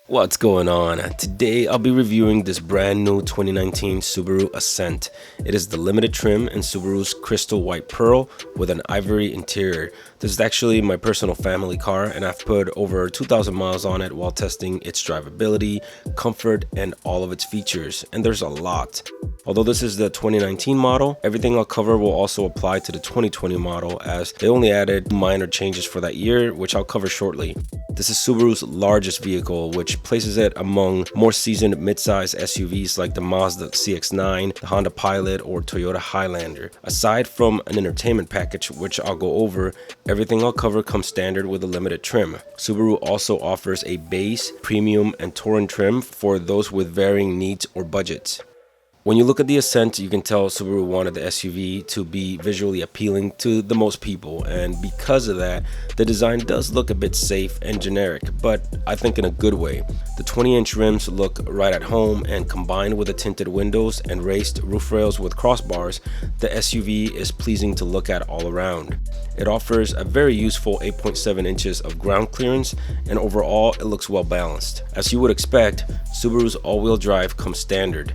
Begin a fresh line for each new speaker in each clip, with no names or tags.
What's going on? Today I'll be reviewing this brand new 2019 Subaru Ascent. It is the limited trim in Subaru's crystal white pearl with an ivory interior. This is actually my personal family car and I've put over 2,000 miles on it while testing its drivability, comfort, and all of its features, and there's a lot. Although this is the 2019 model, everything I'll cover will also apply to the 2020 model as they only added minor changes for that year, which I'll cover shortly. This is Subaru's largest vehicle, which places it among more seasoned mid-size SUVs like the Mazda CX-9, the Honda Pilot, or Toyota Highlander. Aside from an entertainment package, which I'll go over, everything I'll cover comes standard with a limited trim. Subaru also offers a base, premium, and touring trim for those with varying needs or budgets. When you look at the Ascent, you can tell Subaru wanted the SUV to be visually appealing to the most people, and because of that, the design does look a bit safe and generic, but I think in a good way. The 20-inch rims look right at home, and combined with the tinted windows and raised roof rails with crossbars, the SUV is pleasing to look at all around. It offers a very useful 8.7 inches of ground clearance, and overall it looks well balanced. As you would expect, Subaru's all-wheel drive comes standard.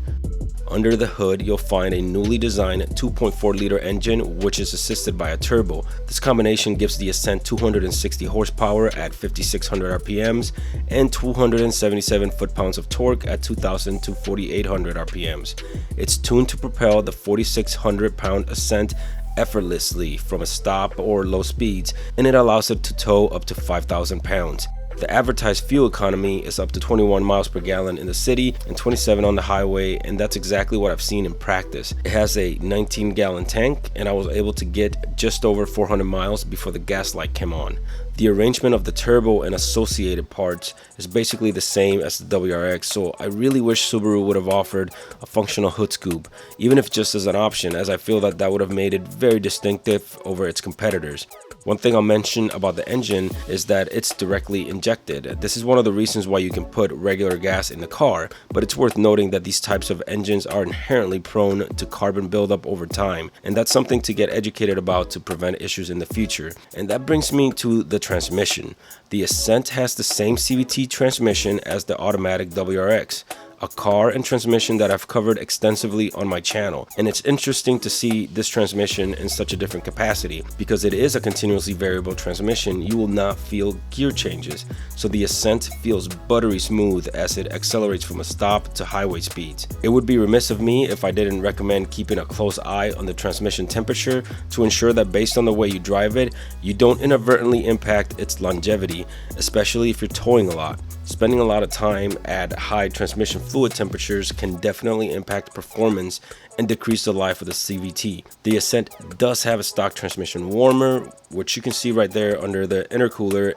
Under the hood, you'll find a newly designed 2.4-liter engine, which is assisted by a turbo. This combination gives the Ascent 260 horsepower at 5,600 RPMs and 277 foot-pounds of torque at 2,000 to 4,800 RPMs. It's tuned to propel the 4,600-pound Ascent effortlessly from a stop or low speeds, and it allows it to tow up to 5,000 pounds. The advertised fuel economy is up to 21 miles per gallon in the city and 27 on the highway, and that's exactly what I've seen in practice. It has a 19-gallon tank, and I was able to get just over 400 miles before the gas light came on. The arrangement of the turbo and associated parts is basically the same as the WRX, so I really wish Subaru would have offered a functional hood scoop, even if just as an option, as I feel that that would have made it very distinctive over its competitors. One thing I'll mention about the engine is that it's directly injected. This is one of the reasons why you can put regular gas in the car, but it's worth noting that these types of engines are inherently prone to carbon buildup over time, and that's something to get educated about to prevent issues in the future. And that brings me to the transmission. The Ascent has the same CVT transmission as the automatic WRX, a car and transmission that I've covered extensively on my channel, and it's interesting to see this transmission in such a different capacity. Because it is a continuously variable transmission, you will not feel gear changes, so the Ascent feels buttery smooth as it accelerates from a stop to highway speeds. It would be remiss of me if I didn't recommend keeping a close eye on the transmission temperature to ensure that based on the way you drive it, you don't inadvertently impact its longevity, especially if you're towing a lot. Spending a lot of time at high transmission fluid temperatures can definitely impact performance and decrease the life of the CVT. The Ascent does have a stock transmission warmer, which you can see right there under the intercooler,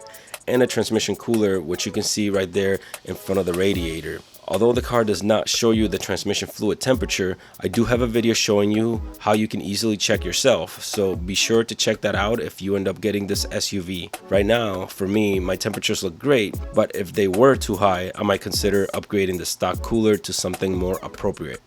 and a transmission cooler, which you can see right there in front of the radiator. Although the car does not show you the transmission fluid temperature, I do have a video showing you how you can easily check yourself, so be sure to check that out if you end up getting this SUV. Right now, for me, my temperatures look great, but if they were too high, I might consider upgrading the stock cooler to something more appropriate.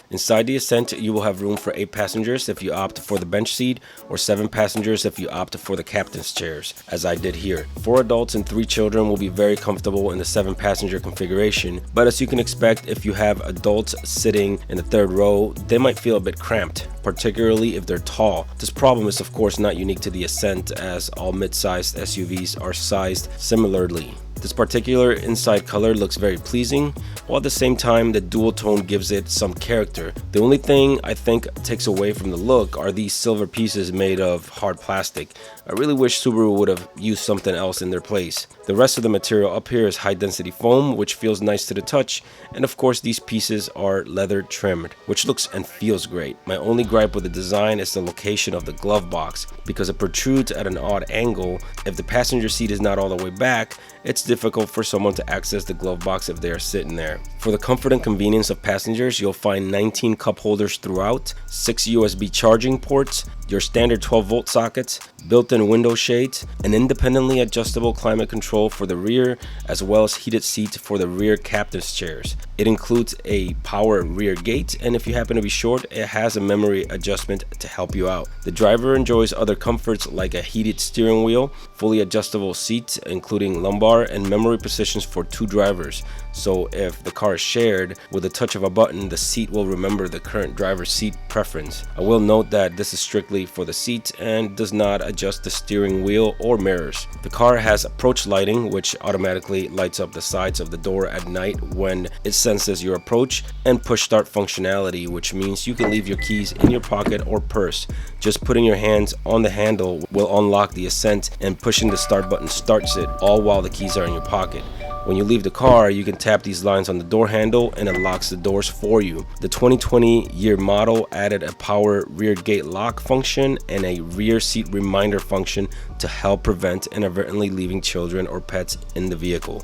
Inside the Ascent, you will have room for 8 passengers if you opt for the bench seat, or 7 passengers if you opt for the captain's chairs, as I did here. 4 adults and 3 children will be very comfortable in the 7-passenger configuration, but as you can expect, if you have adults sitting in the 3rd row, they might feel a bit cramped, particularly if they're tall. This problem is of course not unique to the Ascent, as all mid-sized SUVs are sized similarly. This particular inside color looks very pleasing, while at the same time the dual tone gives it some character. The only thing I think takes away from the look are these silver pieces made of hard plastic. I really wish Subaru would have used something else in their place. The rest of the material up here is high density foam, which feels nice to the touch, and of course these pieces are leather trimmed, which looks and feels great. My only gripe with the design is the location of the glove box, because it protrudes at an odd angle. If the passenger seat is not all the way back, it's difficult for someone to access the glove box if they are sitting there. there. For the comfort and convenience of passengers, you'll find 19 cup holders throughout, 6 USB charging ports, your standard 12-volt sockets, built-in window shades, an independently adjustable climate control for the rear, as well as heated seats for the rear captain's chairs. It includes a power rear gate, and if you happen to be short, it has a memory adjustment to help you out. The driver enjoys other comforts like a heated steering wheel, fully adjustable seats including lumbar, and memory positions for 2 drivers. So if the car is shared, with a touch of a button, the seat will remember the current driver's seat preference. I will note that this is strictly for the seat and does not adjust the steering wheel or mirrors. The car has approach lighting, which automatically lights up the sides of the door at night when it senses your approach, and push start functionality, which means you can leave your keys in your pocket or purse. Just putting your hands on the handle will unlock the Ascent, and pushing the start button starts it, all while the keys are in your pocket. When you leave the car, you can tap these lines on the door handle and it locks the doors for you. The 2020 year model added a power rear gate lock function and a rear seat reminder function to help prevent inadvertently leaving children or pets in the vehicle.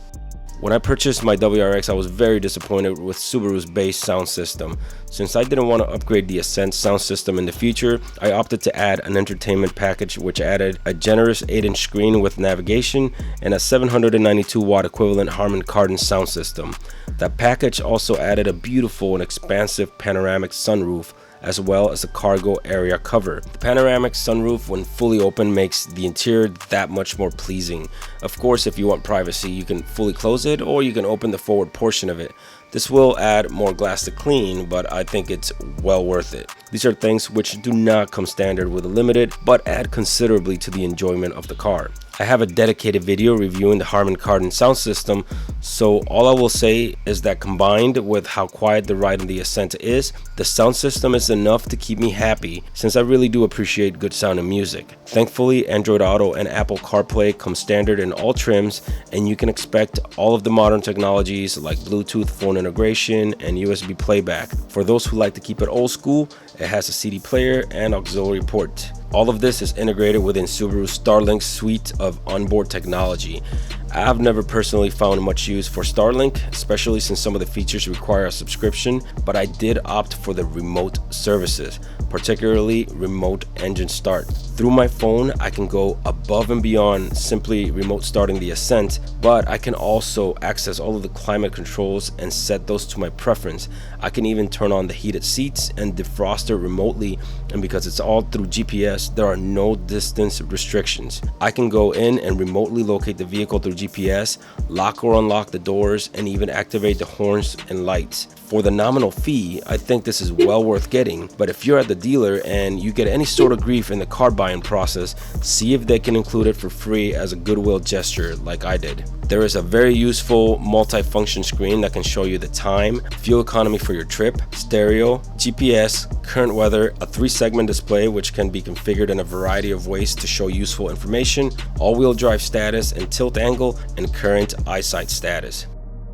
When I purchased my WRX, I was very disappointed with Subaru's base sound system. Since I didn't want to upgrade the Ascent sound system in the future, I opted to add an entertainment package which added a generous 8-inch screen with navigation and a 792 watt equivalent Harman Kardon sound system. That package also added a beautiful and expansive panoramic sunroof, as well as a cargo area cover. The panoramic sunroof, when fully open, makes the interior that much more pleasing. Of course, if you want privacy, you can fully close it or you can open the forward portion of it. This will add more glass to clean, but I think it's well worth it. These are things which do not come standard with a Limited, but add considerably to the enjoyment of the car. I have a dedicated video reviewing the Harman Kardon sound system, so all I will say is that combined with how quiet the ride in the Ascent is, the sound system is enough to keep me happy, since I really do appreciate good sounding music. Thankfully, Android Auto and Apple CarPlay come standard in all trims, and you can expect all of the modern technologies like Bluetooth phone integration and USB playback. For those who like to keep it old school, it has a CD player and auxiliary port. All of this is integrated within Subaru's Starlink suite of onboard technology. I've never personally found much use for Starlink, especially since some of the features require a subscription, but I did opt for the remote services, particularly remote engine start. Through my phone, I can go above and beyond simply remote starting the Ascent, but I can also access all of the climate controls and set those to my preference. I can even turn on the heated seats and defroster remotely, and because it's all through GPS, there are no distance restrictions. I can go in and remotely locate the vehicle through GPS, lock or unlock the doors, and even activate the horns and lights. For the nominal fee, I think this is well worth getting, but if you're at the dealer and you get any sort of grief in the car buying process, see if they can include it for free as a goodwill gesture like I did. There is a very useful multi-function screen that can show you the time, fuel economy for your trip, stereo, GPS, current weather, a 3-segment display which can be configured in a variety of ways to show useful information, all-wheel drive status and tilt angle, and current Eyesight status.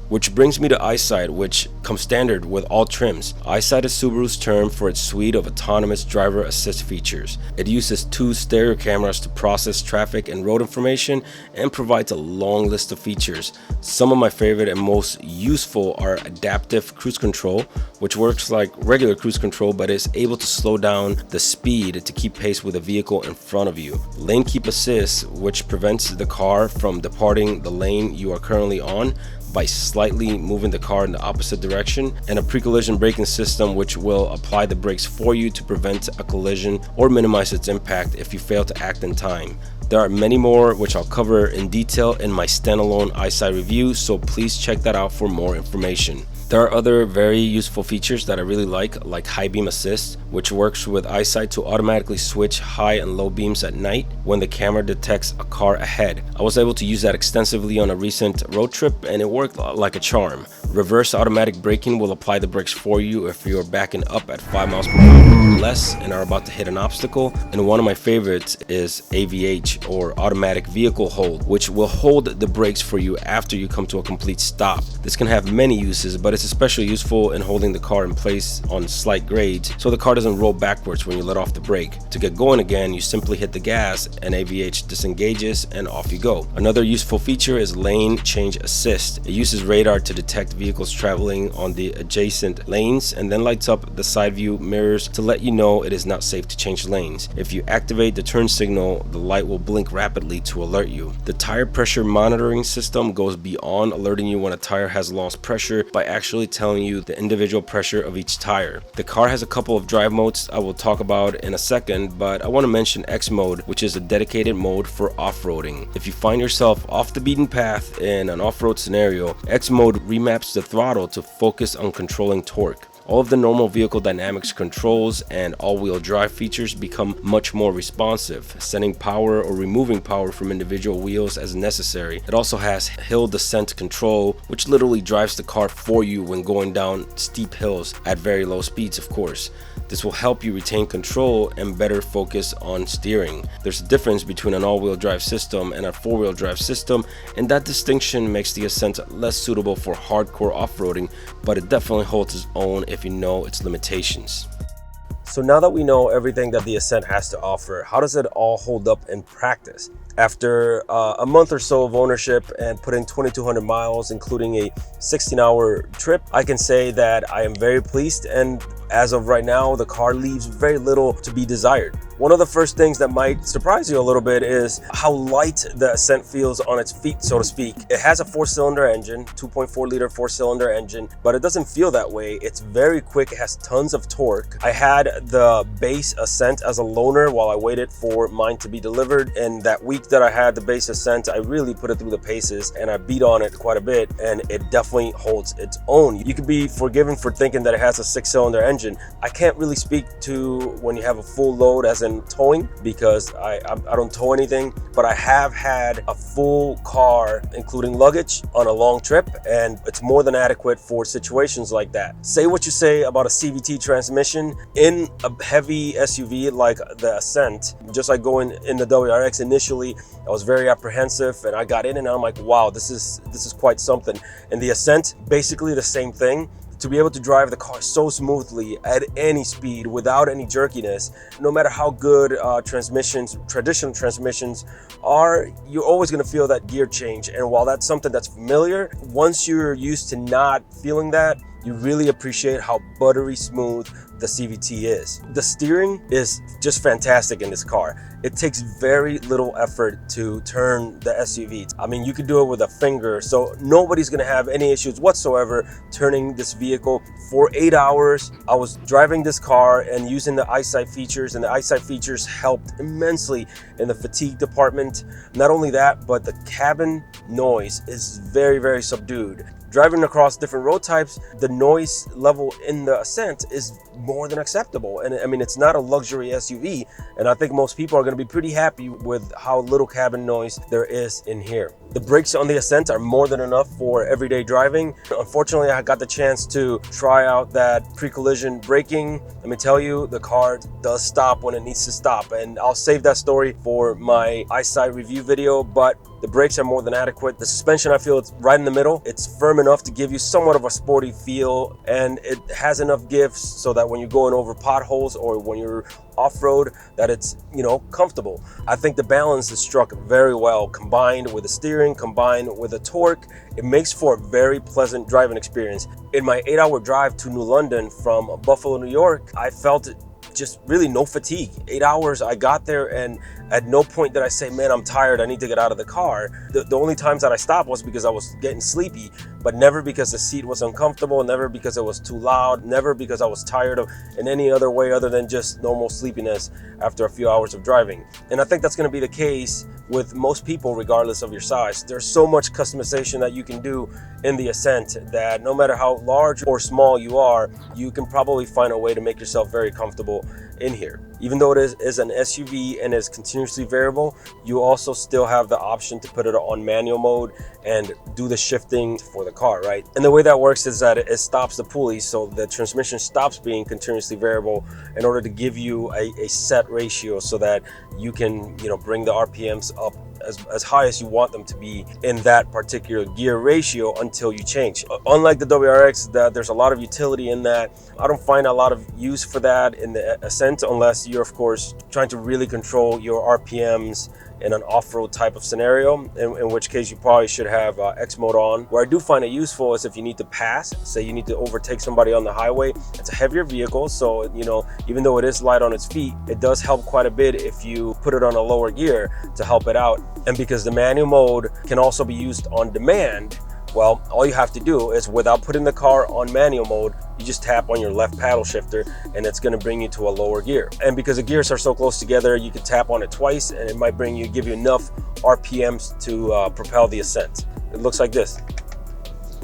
Which brings me to Eyesight, which comes standard with all trims. Eyesight is Subaru's term for its suite of autonomous driver assist features. It uses 2 stereo cameras to process traffic and road information and provides a long list of features. Some of my favorite and most useful are adaptive cruise control, which works like regular cruise control but is able to slow down the speed to keep pace with a vehicle in front of you. Lane keep assist, which prevents the car from departing the lane you are currently on by slightly moving the car in the opposite direction, and a pre-collision braking system which will apply the brakes for you to prevent a collision or minimize its impact if you fail to act in time. There are many more which I'll cover in detail in my standalone Eyesight review, so please check that out for more information. There are other very useful features that I really like high beam assist, which works with Eyesight to automatically switch high and low beams at night when the camera detects a car ahead. I was able to use that extensively on a recent road trip and it worked like a charm. Reverse automatic braking will apply the brakes for you if you're backing up at 5 miles per hour or less and are about to hit an obstacle. And one of my favorites is AVH, or automatic vehicle hold, which will hold the brakes for you after you come to a complete stop. This can have many uses, but it's especially useful in holding the car in place on slight grades so the car doesn't roll backwards when you let off the brake. To get going again, you simply hit the gas and AVH disengages and off you go. Another useful feature is lane change assist. It uses radar to detect vehicles traveling on the adjacent lanes and then lights up the side view mirrors to let you know it is not safe to change lanes. If you activate the turn signal, the light will blink rapidly to alert you. The tire pressure monitoring system goes beyond alerting you when a tire has lost pressure by actually telling you the individual pressure of each tire. The car has a couple of drive modes I will talk about in a second, but I want to mention X mode, which is a dedicated mode for off-roading. If you find yourself off the beaten path in an off-road scenario, X mode remaps the throttle to focus on controlling torque. All of the normal vehicle dynamics controls and all-wheel drive features become much more responsive, sending power or removing power from individual wheels as necessary. It also has hill descent control, which literally drives the car for you when going down steep hills at very low speeds, of course. This will help you retain control and better focus on steering. There's a difference between an all-wheel drive system and a four-wheel drive system, and that distinction makes the Ascent less suitable for hardcore off-roading, but it definitely holds its own if you know its limitations. So now that we know everything that the Ascent has to offer, how does it all hold up in practice? After a month or so of ownership and putting 2,200 miles, including a 16-hour trip, I can say that I am very pleased, and as of right now, the car leaves very little to be desired. One of the first things that might surprise you a little bit is how light the Ascent feels on its feet, so to speak. It has a 4-cylinder engine, 2.4-liter 4-cylinder engine, but it doesn't feel that way. It's very quick, it has tons of torque. I had the base Ascent as a loaner while I waited for mine to be delivered, and that week that I had the base Ascent, I really put it through the paces and I beat on it quite a bit, and it definitely holds its own. You could be forgiven for thinking that it has a 6-cylinder engine. I can't really speak to when you have a full load as in towing, because I don't tow anything, but I have had a full car including luggage on a long trip, and it's more than adequate for situations like that. Say what you say about a CVT transmission in a heavy SUV like the Ascent, just like going in the WRX initially, I was very apprehensive, and I got in and I'm like, wow, this is quite something. And the Ascent, basically the same thing. To be able to drive the car so smoothly at any speed without any jerkiness, no matter how good traditional transmissions are, you're always going to feel that gear change. And while that's something that's familiar, once you're used to not feeling that, you really appreciate how buttery smooth the CVT is. The steering is just fantastic in this car. It takes very little effort to turn the SUV. I mean, you could do it with a finger, so nobody's gonna have any issues whatsoever turning this vehicle. For 8 hours, I was driving this car and using the Eyesight features, and the Eyesight features helped immensely in the fatigue department. Not only that, but the cabin noise is very, very subdued. Driving across different road types, the noise level in the Ascent is more than acceptable. And I mean, it's not a luxury SUV, and I think most people are going to be pretty happy with how little cabin noise there is in here. The brakes on the Ascent are more than enough for everyday driving. Unfortunately, I got the chance to try out that pre-collision braking. Let me tell you, the car does stop when it needs to stop, and I'll save that story for my Eyesight review video, but the brakes are more than adequate. The suspension, I feel it's right in the middle. It's firm enough to give you somewhat of a sporty feel, and it has enough give so that when you're going over potholes or when you're off-road, that it's, you know, comfortable. I think the balance is struck very well, combined with the steering, combined with the torque. It makes for a very pleasant driving experience. In my 8-hour drive to New London from Buffalo, New York, I felt just really no fatigue. 8 hours, I got there, and at no point did I say, man, I'm tired, I need to get out of the car. The only times that I stopped was because I was getting sleepy, but never because the seat was uncomfortable, never because it was too loud, never because I was tired of in any other way other than just normal sleepiness after a few hours of driving. And I think that's going to be the case with most people, regardless of your size. There's so much customization that you can do in the Ascent that no matter how large or small you are, you can probably find a way to make yourself very comfortable in here. Even though it is an SUV and is continuously variable, you also still have the option to put it on manual mode and do the shifting for the car, right? And the way that works is that it stops the pulley, so the transmission stops being continuously variable in order to give you a set ratio so that you can, you know, bring the RPMs up as high as you want them to be in that particular gear ratio until you change. Unlike the WRX, there's a lot of utility in that. I don't find a lot of use for that in the Ascent unless you're of course trying to really control your RPMs in an off-road type of scenario, in which case you probably should have X mode on. Where I do find it useful is if you need to pass, say you need to overtake somebody on the highway. It's a heavier vehicle, so you know, even though it is light on its feet, it does help quite a bit if you put it on a lower gear to help it out. And because the manual mode can also be used on demand, well, all you have to do is, without putting the car on manual mode, you just tap on your left paddle shifter and it's going to bring you to a lower gear. And because the gears are so close together, you can tap on it twice and it might give you enough RPMs to propel the Ascent. It looks like this.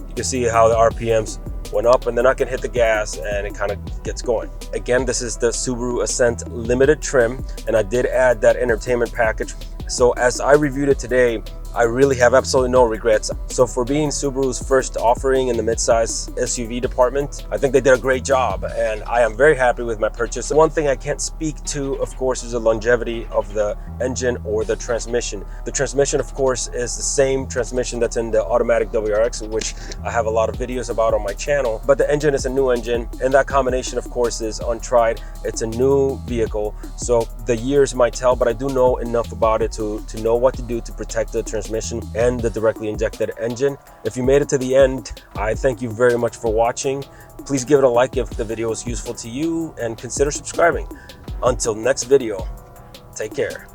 You can see how the RPMs went up, and then I can hit the gas and it kind of gets going. Again, this is the Subaru Ascent limited trim, and I did add that entertainment package. So as I reviewed it today, I really have absolutely no regrets. So for being Subaru's first offering in the midsize SUV department, I think they did a great job and I am very happy with my purchase. One thing I can't speak to, of course, is the longevity of the engine or the transmission. The transmission, of course, is the same transmission that's in the automatic WRX, which I have a lot of videos about on my channel, but the engine is a new engine, and that combination, of course, is untried. It's a new vehicle, so the years might tell, but I do know enough about it to know what to do to protect the transmission and the directly injected engine. If you made it to the end, I thank you very much for watching. Please give it a like if the video is useful to you and consider subscribing. Until next video, take care.